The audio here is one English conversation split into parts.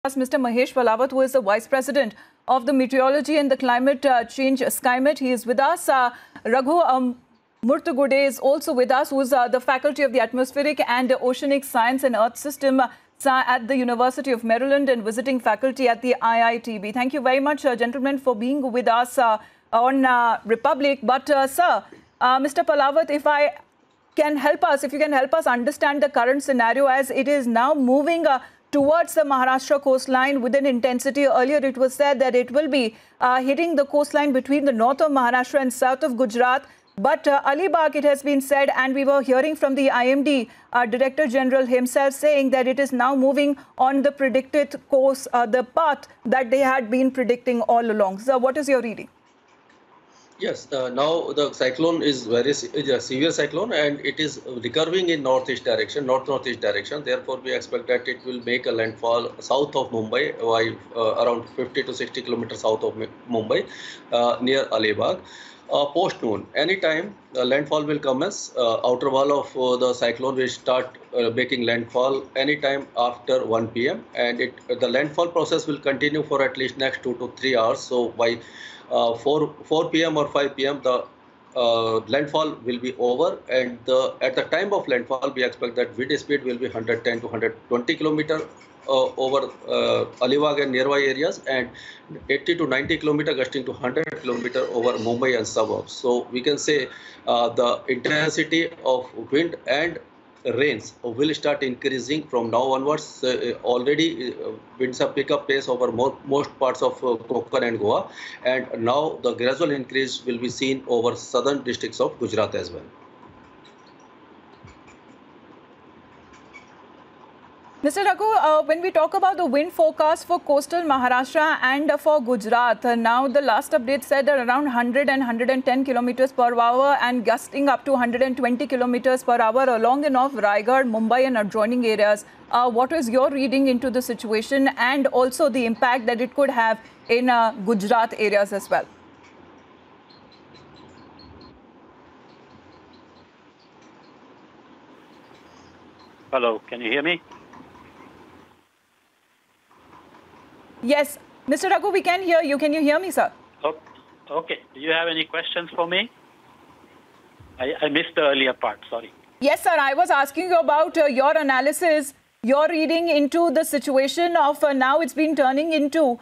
Mr. Mahesh Palawat, who is the Vice President of the Meteorology and the Climate Change SkyMet. He is with us. Raghu Murtugude is also with us, who is the Faculty of the Atmospheric and Oceanic Science and Earth System at the University of Maryland and visiting faculty at the IITB. Thank you very much, gentlemen, for being with us on Republic. But, sir, Mr. Palawat, if you can help us understand the current scenario as it is now moving towards the Maharashtra coastline with an intensity. Earlier it was said that it will be hitting the coastline between the north of Maharashtra and south of Gujarat. But Alibag, it has been said, and we were hearing from the IMD Director General himself saying that it is now moving on the predicted course, the path that they had been predicting all along. So what is your reading? Yes, now the cyclone is a severe cyclone and it is recurving in northeast direction, north-northeast direction. Therefore, we expect that it will make a landfall south of Mumbai, around 50 to 60 kilometers south of Mumbai, near Alibag. Post-noon, anytime landfall will commence. Outer wall of the cyclone will start making landfall anytime after 1 p.m. and the landfall process will continue for at least next 2 to 3 hours. So by 4 p.m. or 5 p.m. the landfall will be over, and at the time of landfall we expect that wind speed will be 110 to 120 kilometer over Alibag and nearby areas, and 80 to 90 kilometer gusting to 100 kilometer over Mumbai and suburbs. So we can say the intensity of wind and rains will start increasing from now onwards. Already winds have picked up pace over most parts of Konkan and Goa, and now the gradual increase will be seen over southern districts of Gujarat as well. Mr. Raghu, when we talk about the wind forecast for coastal Maharashtra and for Gujarat, now the last update said that around 100 and 110 kilometers per hour and gusting up to 120 kilometers per hour along and off Raigad, Mumbai and adjoining areas. What is your reading into the situation and also the impact that it could have in Gujarat areas as well? Hello, can you hear me? Yes, Mr. Raghu, we can hear you. Can you hear me, sir? Oh, okay. Do you have any questions for me? I missed the earlier part, sorry. Yes, sir. I was asking you about your analysis, your reading into the situation of now it's been turning into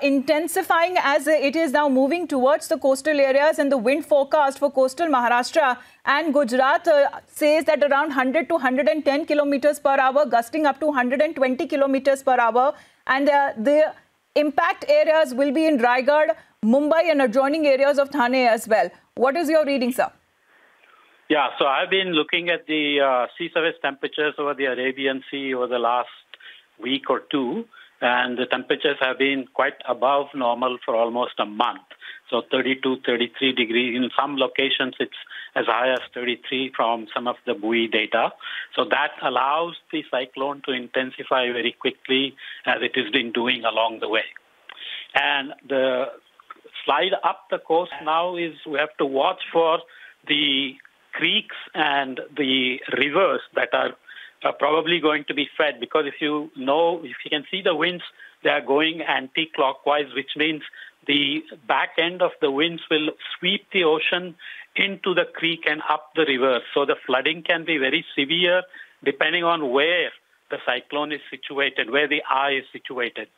intensifying as it is now moving towards the coastal areas, and the wind forecast for coastal Maharashtra and Gujarat says that around 100 to 110 kilometers per hour, gusting up to 120 kilometers per hour. And the impact areas will be in Raigad, Mumbai and adjoining areas of Thane as well. What is your reading, sir? Yeah, so I've been looking at the sea surface temperatures over the Arabian Sea over the last week or two, and the temperatures have been quite above normal for almost a month. So 32, 33 degrees. In some locations, it's as high as 33 from some of the buoy data. So that allows the cyclone to intensify very quickly as it has been doing along the way. And the slide up the coast now is we have to watch for the creeks and the rivers that are probably going to be fed, because if you can see the winds, they are going anti-clockwise, which means the back end of the winds will sweep the ocean into the creek and up the river. So the flooding can be very severe depending on where the cyclone is situated, where the eye is situated.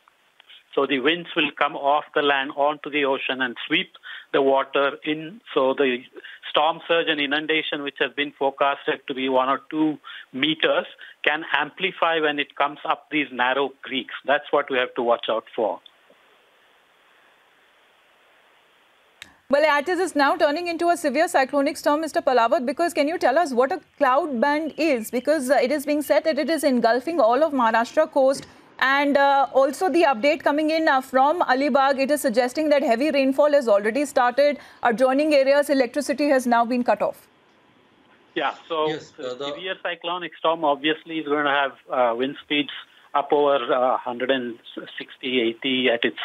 So the winds will come off the land onto the ocean and sweep the water in. So the storm surge and inundation, which has been forecasted to be 1 or 2 meters, can amplify when it comes up these narrow creeks. That's what we have to watch out for. Well, it is now turning into a severe cyclonic storm, Mr. Palawat, because can you tell us what a cloud band is? Because it is being said that it is engulfing all of Maharashtra coast, and also the update coming in from Alibag, it is suggesting that heavy rainfall has already started. Adjoining areas, electricity has now been cut off. Yeah, so yes, the severe cyclonic storm obviously is going to have wind speeds up over 160, 80 at its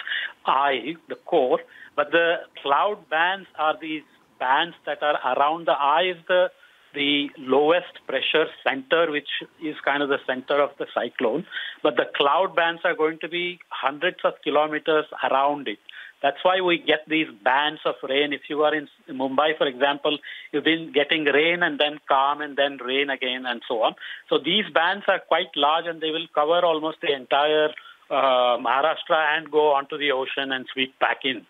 eye, the core. But the cloud bands are these bands that are around the eye is the the lowest pressure center, which is kind of the center of the cyclone. But the cloud bands are going to be hundreds of kilometers around it. That's why we get these bands of rain. If you are in Mumbai, for example, you've been getting rain and then calm and then rain again and so on. So these bands are quite large and they will cover almost the entire Maharashtra and go onto the ocean and sweep back in.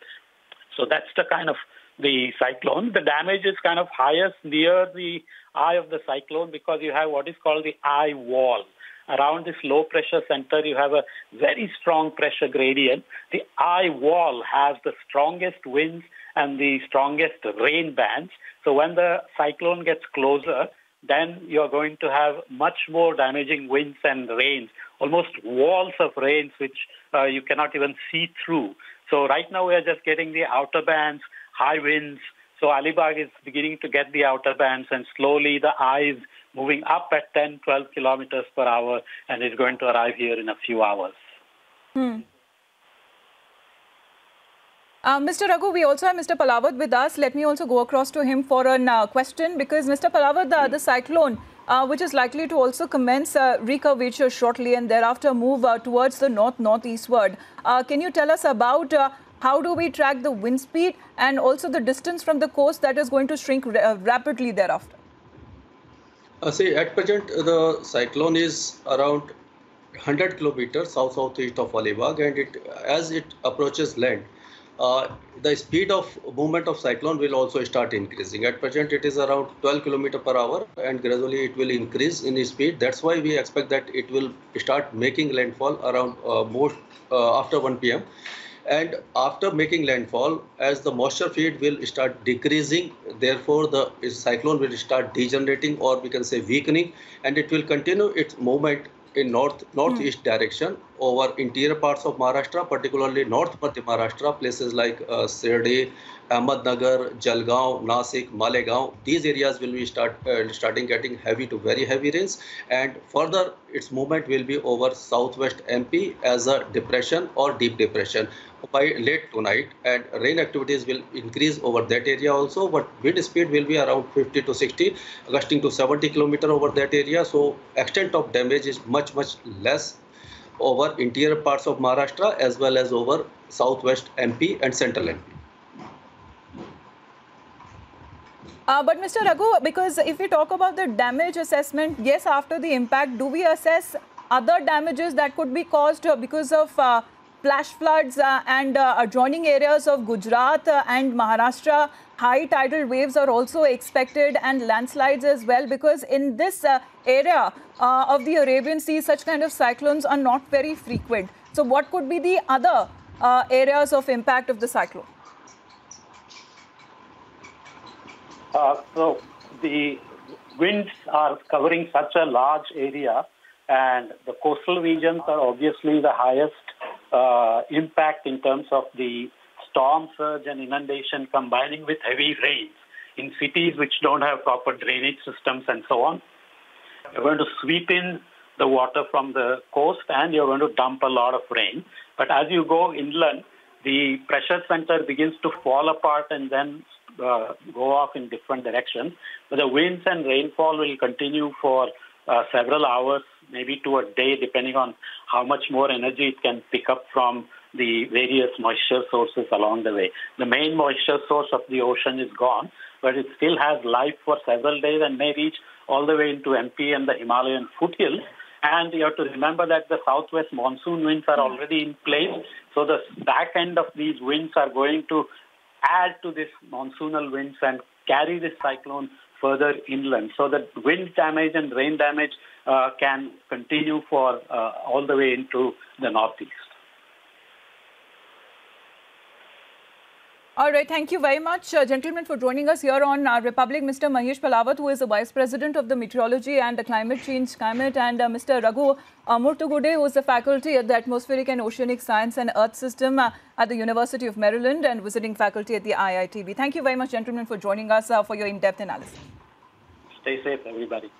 So that's the kind of the cyclone. The damage is kind of highest near the eye of the cyclone because you have what is called the eye wall. Around this low pressure center, you have a very strong pressure gradient. The eye wall has the strongest winds and the strongest rain bands. So when the cyclone gets closer, then you're going to have much more damaging winds and rains, almost walls of rains which you cannot even see through. So right now we are just getting the outer bands, high winds. So Alibag is beginning to get the outer bands, and slowly the eye is moving up at 10, 12 kilometers per hour, and is going to arrive here in a few hours. Mr. Raghu, we also have Mr. Palawat with us. Let me also go across to him for a question, because Mr. Palawat, the cyclone, which is likely to also commence recurvature shortly and thereafter move towards the north-northeastward. Can you tell us about how do we track the wind speed and also the distance from the coast that is going to shrink rapidly thereafter? See, at present, the cyclone is around 100 kilometers south-southeast of Alibag, and as it approaches land, the speed of movement of cyclone will also start increasing. At present, it is around 12 km per hour, and gradually it will increase in speed. That's why we expect that it will start making landfall around after 1 p.m. And after making landfall, as the moisture field will start decreasing, therefore the cyclone will start degenerating, or we can say weakening, and it will continue its movement in northeast direction over interior parts of Maharashtra, particularly North Madhya Maharashtra, places like Sirdi, Ahmednagar, Jalgaon, Nasik, Malegaon. These areas will be starting getting heavy to very heavy rains, and further its movement will be over southwest MP as a depression or deep depression by late tonight, and rain activities will increase over that area also, but wind speed will be around 50 to 60, gusting to 70 km over that area. So extent of damage is much less over interior parts of Maharashtra as well as over southwest MP and central MP. But Mr. Raghu, because if we talk about the damage assessment, yes, after the impact, do we assess other damages that could be caused because of flash floods and adjoining areas of Gujarat and Maharashtra? High tidal waves are also expected, and landslides as well, because in this area of the Arabian Sea, such kind of cyclones are not very frequent. So what could be the other areas of impact of the cyclone? So the winds are covering such a large area, and the coastal regions are obviously the highest impact in terms of the storm surge and inundation combining with heavy rains in cities which don't have proper drainage systems and so on. You're going to sweep in the water from the coast and you're going to dump a lot of rain. But as you go inland, the pressure center begins to fall apart and then go off in different directions. But the winds and rainfall will continue for several hours, maybe to a day, depending on how much more energy it can pick up from the various moisture sources along the way. The main moisture source of the ocean is gone, but it still has life for several days and may reach all the way into MP and the Himalayan foothills. And you have to remember that the southwest monsoon winds are already in place. So the back end of these winds are going to add to this monsoonal winds and carry this cyclone further inland. So the wind damage and rain damage can continue for all the way into the northeast. All right, thank you very much, gentlemen, for joining us here on Republic. Mr. Mahesh Palawat, who is the Vice President of the Meteorology and Climate Change SkyMet, and Mr. Raghu Murtugude, who is the faculty at the Atmospheric and Oceanic Science and Earth System at the University of Maryland and visiting faculty at the IITB. Thank you very much, gentlemen, for joining us for your in-depth analysis. Stay safe, everybody.